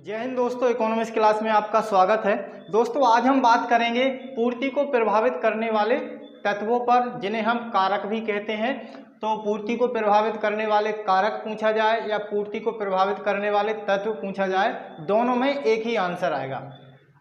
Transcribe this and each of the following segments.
जय हिंद दोस्तों, economics class में आपका स्वागत है। दोस्तों आज हम बात करेंगे पूर्ति को प्रभावित करने वाले तत्वों पर, जिन्हें हम कारक भी कहते हैं। तो पूर्ति को प्रभावित करने वाले कारक पूछा जाए या पूर्ति को प्रभावित करने वाले तत्व पूछा जाए, दोनों में एक ही आंसर आएगा।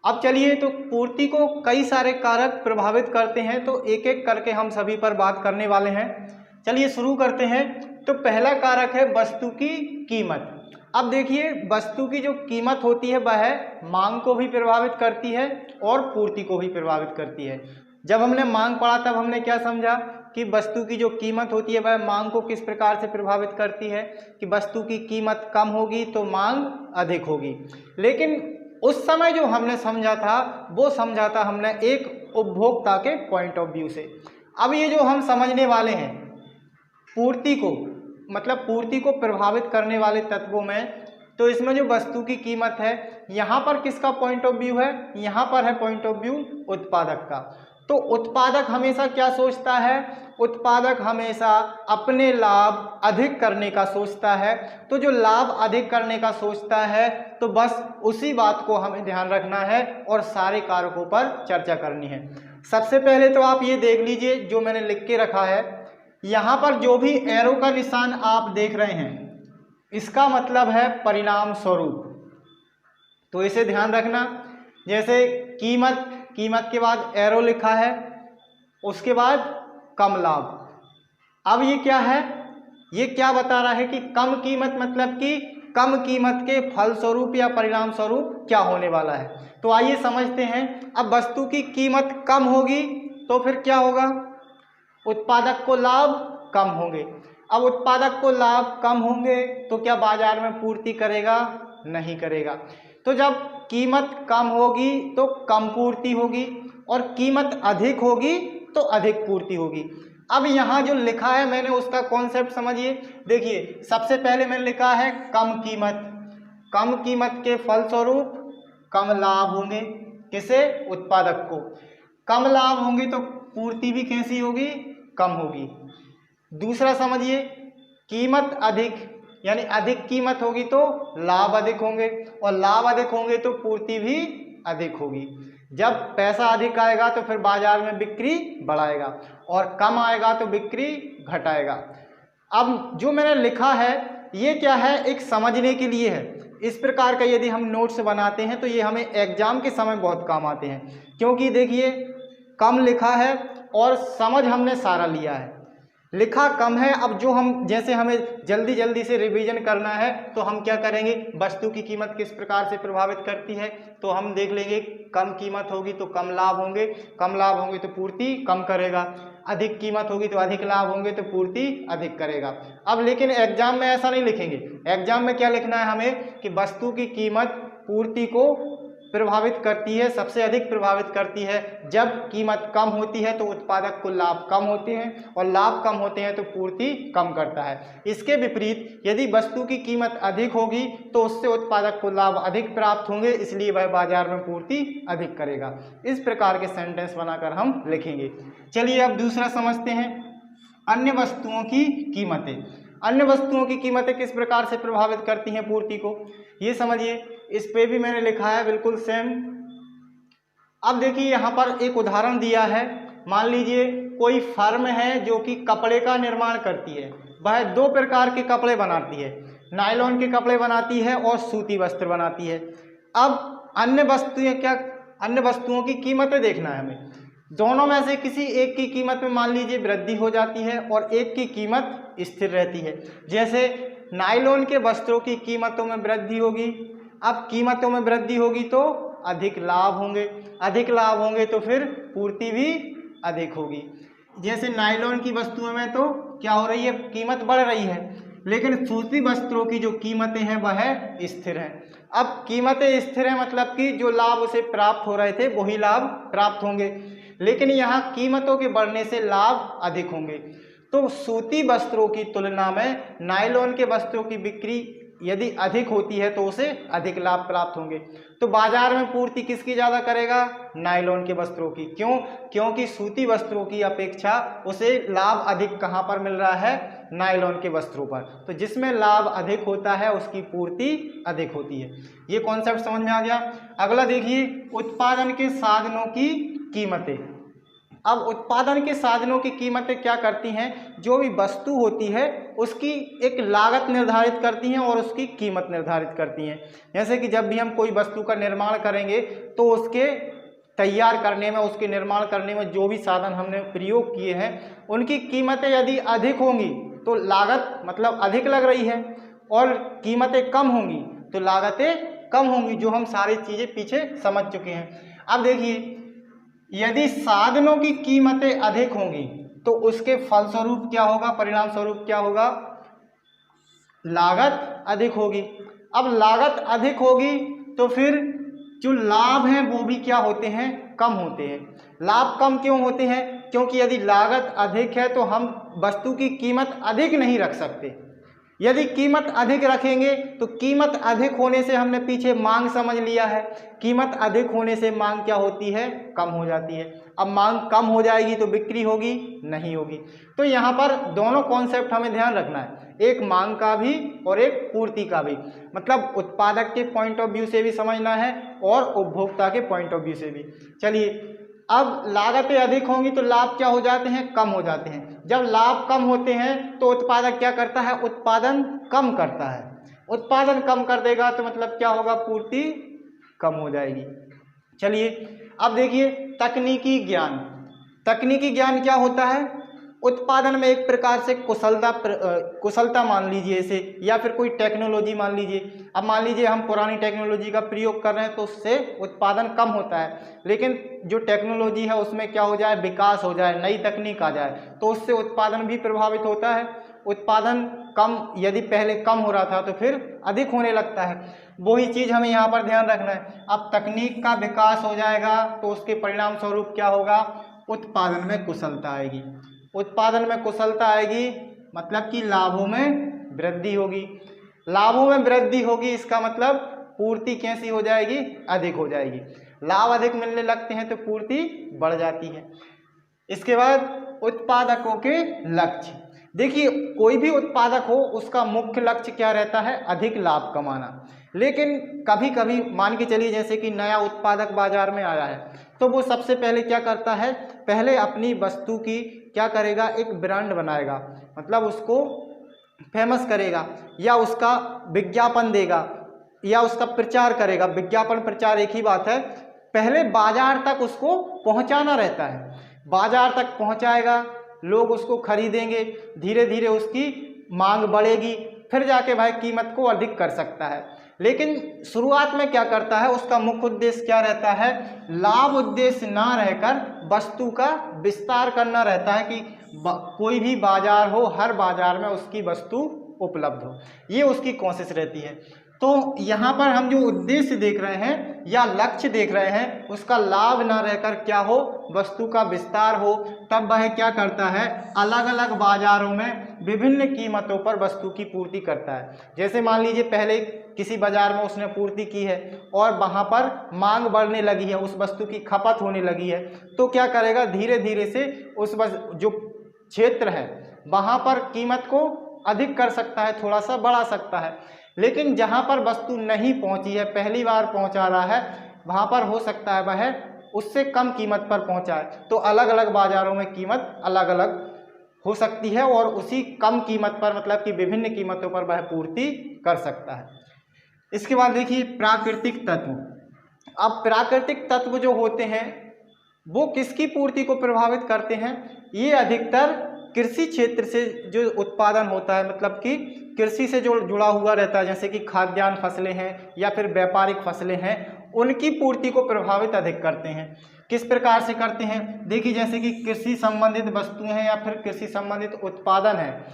अब चलिए, तो पूर्ति को कई सारे कारक प्रभावित करते हैं, तो एक एक करके हम सभी पर बात करने वाले हैं। चलिए शुरू करते हैं। तो पहला कारक है वस्तु की कीमत। अब देखिए, वस्तु की जो कीमत होती है वह मांग को भी प्रभावित करती है और पूर्ति को भी प्रभावित करती है। जब हमने मांग पढ़ा तब हमने क्या समझा कि वस्तु की जो कीमत होती है वह मांग को किस प्रकार से प्रभावित करती है, कि वस्तु की कीमत कम होगी तो मांग अधिक होगी। लेकिन उस समय जो हमने समझा था वो समझा था हमने एक उपभोक्ता के पॉइंट ऑफ व्यू से। अब ये जो हम समझने वाले हैं पूर्ति को, मतलब पूर्ति को प्रभावित करने वाले तत्वों में, तो इसमें जो वस्तु की कीमत है, यहाँ पर किसका पॉइंट ऑफ व्यू है? यहाँ पर है पॉइंट ऑफ व्यू उत्पादक का। तो उत्पादक हमेशा क्या सोचता है? उत्पादक हमेशा अपने लाभ अधिक करने का सोचता है। तो जो लाभ अधिक करने का सोचता है, तो बस उसी बात को हमें ध्यान रखना है और सारे कारकों पर चर्चा करनी है। सबसे पहले तो आप ये देख लीजिए जो मैंने लिख के रखा है, यहाँ पर जो भी एरो का निशान आप देख रहे हैं, इसका मतलब है परिणाम स्वरूप। तो इसे ध्यान रखना। जैसे कीमत, कीमत के बाद एरो लिखा है, उसके बाद कम लाभ। अब ये क्या है? ये क्या बता रहा है कि कम कीमत, मतलब कि कम कीमत के फलस्वरूप या परिणाम स्वरूप क्या होने वाला है। तो आइए समझते हैं। अब वस्तु की कीमत कम होगी तो फिर क्या होगा? उत्पादक को लाभ कम होंगे। अब उत्पादक को लाभ कम होंगे तो क्या बाजार में पूर्ति करेगा? नहीं करेगा। तो जब कीमत कम होगी तो कम पूर्ति होगी और कीमत अधिक होगी तो अधिक पूर्ति होगी। अब यहाँ जो लिखा है मैंने, उसका कॉन्सेप्ट समझिए। देखिए, सबसे पहले मैंने लिखा है कम कीमत। कम कीमत के फलस्वरूप कम लाभ होंगे। किसे? उत्पादक को। कम लाभ होंगे तो पूर्ति भी कैसी होगी? कम होगी। दूसरा समझिए, कीमत अधिक, यानी अधिक कीमत होगी तो लाभ अधिक होंगे, और लाभ अधिक होंगे तो पूर्ति भी अधिक होगी। जब पैसा अधिक आएगा तो फिर बाजार में बिक्री बढ़ाएगा, और कम आएगा तो बिक्री घटाएगा। अब जो मैंने लिखा है ये क्या है? एक समझने के लिए है। इस प्रकार का यदि हम नोट्स बनाते हैं तो ये हमें एग्जाम के समय बहुत काम आते हैं, क्योंकि देखिए कम लिखा है और समझ हमने सारा लिया है। लिखा कम है, अब जो हम, जैसे हमें जल्दी जल्दी से रिवीजन करना है तो हम क्या करेंगे? वस्तु की कीमत किस प्रकार से प्रभावित करती है तो हम देख लेंगे। कम कीमत होगी तो कम लाभ होंगे, कम लाभ होंगे तो पूर्ति कम करेगा। अधिक कीमत होगी तो अधिक लाभ होंगे तो पूर्ति अधिक करेगा। अब लेकिन एग्जाम में ऐसा नहीं लिखेंगे। एग्जाम में क्या लिखना है हमें? कि वस्तु की कीमत पूर्ति को प्रभावित करती है, सबसे अधिक प्रभावित करती है। जब कीमत कम होती है तो उत्पादक को लाभ कम होते हैं, और लाभ कम होते हैं तो पूर्ति कम करता है। इसके विपरीत यदि वस्तु की कीमत अधिक होगी तो उससे उत्पादक को लाभ अधिक प्राप्त होंगे, इसलिए वह बाजार में पूर्ति अधिक करेगा। इस प्रकार के सेंटेंस बनाकर हम लिखेंगे। चलिए अब दूसरा समझते हैं, अन्य वस्तुओं की कीमतें। अन्य वस्तुओं की कीमतें किस प्रकार से प्रभावित करती हैं पूर्ति को, ये समझिए। इस पे भी मैंने लिखा है बिल्कुल सेम। अब देखिए यहाँ पर एक उदाहरण दिया है। मान लीजिए कोई फर्म है जो कि कपड़े का निर्माण करती है। वह दो प्रकार के कपड़े बनाती है, नायलॉन के कपड़े बनाती है और सूती वस्त्र बनाती है। अब अन्य वस्तुएं क्या? अन्य वस्तुओं की कीमतें देखना है हमें। दोनों में से किसी एक की कीमत में मान लीजिए वृद्धि हो जाती है और एक की कीमत स्थिर रहती है। जैसे नायलॉन के वस्त्रों की कीमतों में वृद्धि होगी। अब कीमतों में वृद्धि होगी तो अधिक लाभ होंगे, अधिक लाभ होंगे तो फिर पूर्ति भी अधिक होगी। जैसे नायलॉन की वस्तुओं में तो क्या हो रही है? कीमत बढ़ रही है, लेकिन सूती वस्त्रों की जो कीमतें हैं वह स्थिर हैं। अब कीमतें स्थिर हैं मतलब कि जो लाभ उसे प्राप्त हो रहे थे वही लाभ प्राप्त होंगे, लेकिन यहाँ कीमतों के बढ़ने से लाभ अधिक होंगे। तो सूती वस्त्रों की तुलना में नायलॉन के वस्त्रों की बिक्री यदि अधिक होती है तो उसे अधिक लाभ प्राप्त होंगे। तो बाजार में पूर्ति किसकी ज़्यादा करेगा? नायलॉन के वस्त्रों की। क्यों? क्योंकि सूती वस्त्रों की अपेक्षा उसे लाभ अधिक कहाँ पर मिल रहा है? नायलॉन के वस्त्रों पर। तो जिसमें लाभ अधिक होता है उसकी पूर्ति अधिक होती है। ये कॉन्सेप्ट समझ में आ गया। अगला देखिए, उत्पादन के साधनों की कीमतें। अब उत्पादन के साधनों की कीमतें क्या करती हैं? जो भी वस्तु होती है उसकी एक लागत निर्धारित करती हैं और उसकी कीमत निर्धारित करती हैं। जैसे कि जब भी हम कोई वस्तु का निर्माण करेंगे तो उसके तैयार करने में, उसके निर्माण करने में जो भी साधन हमने प्रयोग किए हैं उनकी कीमतें यदि अधिक होंगी तो लागत मतलब अधिक लग रही है, और कीमतें कम होंगी तो लागतें कम होंगी, जो हम सारी चीज़ें पीछे समझ चुके हैं। अब देखिए, यदि साधनों की कीमतें अधिक होंगी तो उसके फलस्वरूप क्या होगा? परिणाम स्वरूप क्या होगा? लागत अधिक होगी। अब लागत अधिक होगी तो फिर जो लाभ हैं वो भी क्या होते हैं? कम होते हैं। लाभ कम क्यों होते हैं? क्योंकि यदि लागत अधिक है तो हम वस्तु की कीमत अधिक नहीं रख सकते। यदि कीमत अधिक रखेंगे तो कीमत अधिक होने से हमने पीछे मांग समझ लिया है, कीमत अधिक होने से मांग क्या होती है? कम हो जाती है। अब मांग कम हो जाएगी तो बिक्री होगी? नहीं होगी। तो यहाँ पर दोनों कॉन्सेप्ट हमें ध्यान रखना है, एक मांग का भी और एक पूर्ति का भी। मतलब उत्पादक के पॉइंट ऑफ व्यू से भी समझना है और उपभोक्ता के पॉइंट ऑफ व्यू से भी। चलिए, अब लागतें अधिक होंगी तो लाभ क्या हो जाते हैं? कम हो जाते हैं। जब लाभ कम होते हैं तो उत्पादक क्या करता है? उत्पादन कम करता है। उत्पादन कम कर देगा तो मतलब क्या होगा? पूर्ति कम हो जाएगी। चलिए, अब देखिए तकनीकी ज्ञान। तकनीकी ज्ञान क्या होता है? उत्पादन में एक प्रकार से कुशलता मान लीजिए इसे, या फिर कोई टेक्नोलॉजी मान लीजिए। अब मान लीजिए हम पुरानी टेक्नोलॉजी का प्रयोग कर रहे हैं तो उससे उत्पादन कम होता है, लेकिन जो टेक्नोलॉजी है उसमें क्या हो जाए? विकास हो जाए, नई तकनीक आ जाए तो उससे उत्पादन भी प्रभावित होता है। उत्पादन कम, यदि पहले कम हो रहा था तो फिर अधिक होने लगता है। वही चीज़ हमें यहाँ पर ध्यान रखना है। अब तकनीक का विकास हो जाएगा तो उसके परिणाम स्वरूप क्या होगा? उत्पादन में कुशलता आएगी। उत्पादन में कुशलता आएगी मतलब कि लाभों में वृद्धि होगी। लाभों में वृद्धि होगी इसका मतलब पूर्ति कैसी हो जाएगी? अधिक हो जाएगी। लाभ अधिक मिलने लगते हैं तो पूर्ति बढ़ जाती है। इसके बाद उत्पादकों के लक्ष्य। देखिए, कोई भी उत्पादक हो उसका मुख्य लक्ष्य क्या रहता है? अधिक लाभ कमाना। लेकिन कभी कभी मान के चलिए जैसे कि नया उत्पादक बाजार में आया है तो वो सबसे पहले क्या करता है? पहले अपनी वस्तु की क्या करेगा? एक ब्रांड बनाएगा, मतलब उसको फेमस करेगा, या उसका विज्ञापन देगा, या उसका प्रचार करेगा। विज्ञापन प्रचार एक ही बात है। पहले बाजार तक उसको पहुंचाना रहता है। बाजार तक पहुंचाएगा, लोग उसको खरीदेंगे, धीरे धीरे उसकी मांग बढ़ेगी, फिर जाके भाई कीमत को अधिक कर सकता है। लेकिन शुरुआत में क्या करता है? उसका मुख्य उद्देश्य क्या रहता है? लाभ उद्देश्य ना रहकर वस्तु का विस्तार करना रहता है कि कोई भी बाजार हो, हर बाजार में उसकी वस्तु उपलब्ध हो, ये उसकी कोशिश रहती है। तो यहाँ पर हम जो उद्देश्य देख रहे हैं या लक्ष्य देख रहे हैं उसका लाभ ना रहकर क्या हो? वस्तु का विस्तार हो। तब वह क्या करता है? अलग अलग बाजारों में विभिन्न कीमतों पर वस्तु की पूर्ति करता है। जैसे मान लीजिए पहले किसी बाजार में उसने पूर्ति की है और वहाँ पर मांग बढ़ने लगी है, उस वस्तु की खपत होने लगी है, तो क्या करेगा? धीरे धीरे से उस जो क्षेत्र है वहाँ पर कीमत को अधिक कर सकता है, थोड़ा सा बढ़ा सकता है। लेकिन जहाँ पर वस्तु नहीं पहुँची है, पहली बार पहुँचा रहा है, वहाँ पर हो सकता है वह उससे कम कीमत पर पहुँचाए। तो अलग अलग बाज़ारों में कीमत अलग अलग हो सकती है और उसी कम कीमत पर मतलब कि विभिन्न कीमतों पर वह पूर्ति कर सकता है। इसके बाद देखिए प्राकृतिक तत्व। अब प्राकृतिक तत्व जो होते हैं वो किसकी पूर्ति को प्रभावित करते हैं? ये अधिकतर कृषि क्षेत्र से जो उत्पादन होता है, मतलब कि कृषि से जो जुड़ा हुआ रहता है, जैसे कि खाद्यान्न फसलें हैं या फिर व्यापारिक फसलें हैं, उनकी पूर्ति को प्रभावित अधिक करते हैं। किस प्रकार से करते हैं? देखिए, जैसे कि कृषि संबंधित वस्तुएं हैं या फिर कृषि संबंधित उत्पादन है।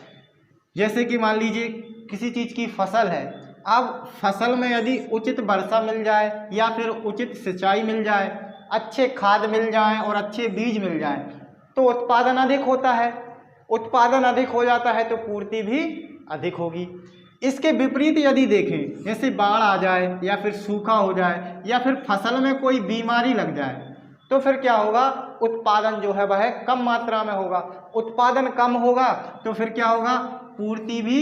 जैसे कि मान लीजिए किसी चीज़ की फसल है, अब फसल में यदि उचित वर्षा मिल जाए या फिर उचित सिंचाई मिल जाए, अच्छे खाद मिल जाएं और अच्छे बीज मिल जाएं, तो उत्पादन अधिक होता है। उत्पादन अधिक हो जाता है तो पूर्ति भी अधिक होगी। इसके विपरीत यदि देखें, जैसे बाढ़ आ जाए या फिर सूखा हो जाए या फिर फसल में कोई बीमारी लग जाए, तो फिर क्या होगा, उत्पादन जो है वह कम मात्रा में होगा। उत्पादन कम होगा तो फिर क्या होगा, पूर्ति भी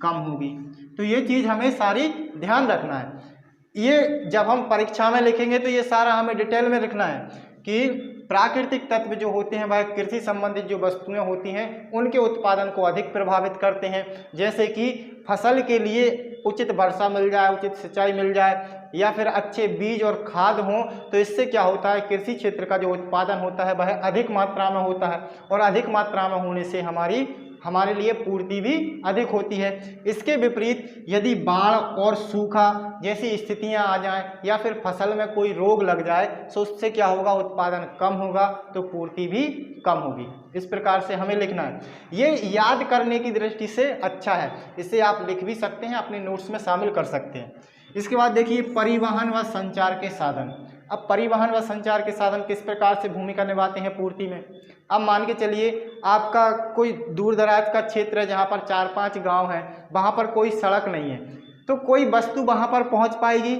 कम होगी। तो ये चीज़ हमें सारी ध्यान रखना है। ये जब हम परीक्षा में लिखेंगे तो ये सारा हमें डिटेल में लिखना है कि प्राकृतिक तत्व जो होते हैं वह कृषि संबंधित जो वस्तुएं होती हैं उनके उत्पादन को अधिक प्रभावित करते हैं। जैसे कि फसल के लिए उचित वर्षा मिल जाए, उचित सिंचाई मिल जाए या फिर अच्छे बीज और खाद हों, तो इससे क्या होता है, कृषि क्षेत्र का जो उत्पादन होता है वह अधिक मात्रा में होता है और अधिक मात्रा में होने से हमारे लिए पूर्ति भी अधिक होती है। इसके विपरीत यदि बाढ़ और सूखा जैसी स्थितियां आ जाएं या फिर फसल में कोई रोग लग जाए तो उससे क्या होगा, उत्पादन कम होगा तो पूर्ति भी कम होगी। इस प्रकार से हमें लिखना है। ये याद करने की दृष्टि से अच्छा है, इसे आप लिख भी सकते हैं, अपने नोट्स में शामिल कर सकते हैं। इसके बाद देखिए परिवहन व संचार के साधन। अब परिवहन व संचार के साधन किस प्रकार से भूमिका निभाते हैं पूर्ति में। अब मान के चलिए आपका कोई दूर दराज का क्षेत्र है जहाँ पर 4-5 गांव हैं, वहाँ पर कोई सड़क नहीं है, तो कोई वस्तु वहाँ पर पहुँच पाएगी?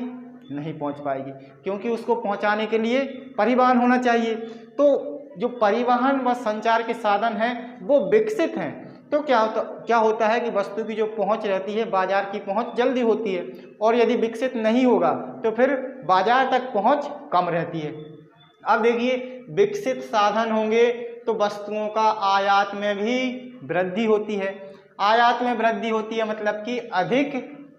नहीं पहुँच पाएगी, क्योंकि उसको पहुँचाने के लिए परिवहन होना चाहिए। तो जो परिवहन व संचार के साधन हैं वो विकसित हैं, तो क्या होता है कि वस्तु की जो पहुंच रहती है, बाजार की पहुंच जल्दी होती है, और यदि विकसित नहीं होगा तो फिर बाजार तक पहुंच कम रहती है। अब देखिए विकसित साधन होंगे तो वस्तुओं का आयात में भी वृद्धि होती है। आयात में वृद्धि होती है मतलब कि अधिक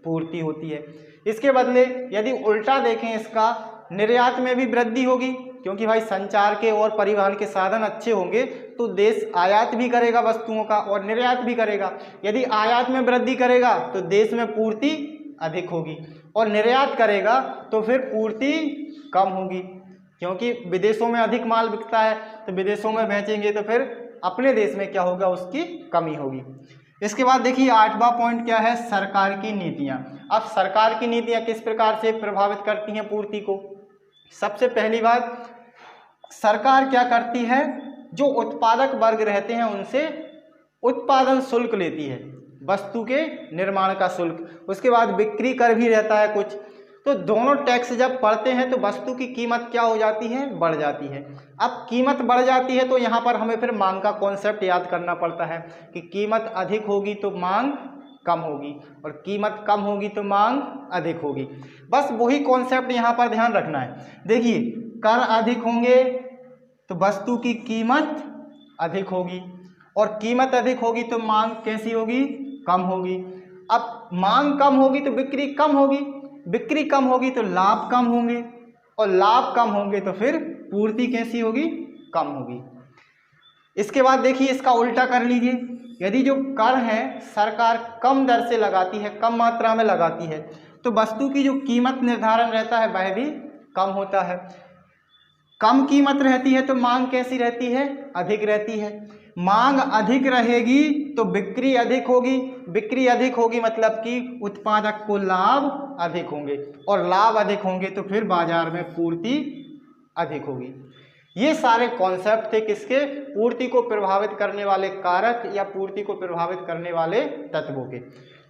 पूर्ति होती है। इसके बदले यदि उल्टा देखें इसका, निर्यात में भी वृद्धि होगी, क्योंकि भाई संचार के और परिवहन के साधन अच्छे होंगे तो देश आयात भी करेगा वस्तुओं का और निर्यात भी करेगा। यदि आयात में वृद्धि करेगा तो देश में पूर्ति अधिक होगी, और निर्यात करेगा तो फिर पूर्ति कम होगी, क्योंकि विदेशों में अधिक माल बिकता है तो विदेशों में बेचेंगे तो फिर अपने देश में क्या होगा, उसकी कमी होगी। इसके बाद देखिए 8वां पॉइंट क्या है, सरकार की नीतियाँ। अब सरकार की नीतियाँ किस प्रकार से प्रभावित करती हैं पूर्ति को। सबसे पहली बात, सरकार क्या करती है, जो उत्पादक वर्ग रहते हैं उनसे उत्पादन शुल्क लेती है, वस्तु के निर्माण का शुल्क। उसके बाद बिक्री कर भी रहता है कुछ। तो दोनों टैक्स जब पड़ते हैं तो वस्तु की कीमत क्या हो जाती है, बढ़ जाती है। अब कीमत बढ़ जाती है तो यहाँ पर हमें फिर मांग का कॉन्सेप्ट याद करना पड़ता है कि कीमत अधिक होगी तो मांग कम होगी और कीमत कम होगी तो मांग अधिक होगी। बस वही कॉन्सेप्ट यहाँ पर ध्यान रखना है। देखिए कर अधिक होंगे तो वस्तु की कीमत अधिक होगी, और कीमत अधिक होगी तो मांग कैसी होगी, कम होगी। अब मांग कम होगी तो बिक्री कम होगी, बिक्री कम होगी तो लाभ कम होंगे, और लाभ कम होंगे तो फिर पूर्ति कैसी होगी, कम होगी। इसके बाद देखिए इसका उल्टा कर लीजिए। यदि जो कर है सरकार कम दर से लगाती है, कम मात्रा में लगाती है, तो वस्तु की जो कीमत निर्धारण रहता है वह भी कम होता है। कम कीमत रहती है तो मांग कैसी रहती है, अधिक रहती है। मांग अधिक रहेगी तो बिक्री अधिक होगी, बिक्री अधिक होगी मतलब कि उत्पादक को लाभ अधिक होंगे, और लाभ अधिक होंगे तो फिर बाजार में पूर्ति अधिक होगी। ये सारे कॉन्सेप्ट थे किसके, पूर्ति को प्रभावित करने वाले कारक या पूर्ति को प्रभावित करने वाले तत्वों के।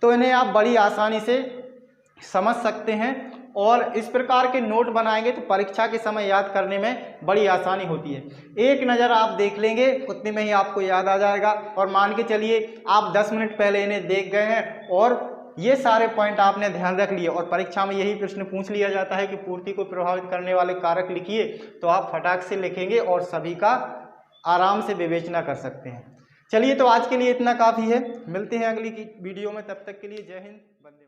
तो इन्हें आप बड़ी आसानी से समझ सकते हैं, और इस प्रकार के नोट बनाएंगे तो परीक्षा के समय याद करने में बड़ी आसानी होती है। एक नज़र आप देख लेंगे उतने में ही आपको याद आ जाएगा, और मान के चलिए आप 10 मिनट पहले इन्हें देख गए हैं और ये सारे पॉइंट आपने ध्यान रख लिए, और परीक्षा में यही प्रश्न पूछ लिया जाता है कि पूर्ति को प्रभावित करने वाले कारक लिखिए, तो आप फटाक से लिखेंगे और सभी का आराम से विवेचना कर सकते हैं। चलिए तो आज के लिए इतना काफ़ी है, मिलते हैं अगली वीडियो में, तब तक के लिए जय हिंद, वंदे।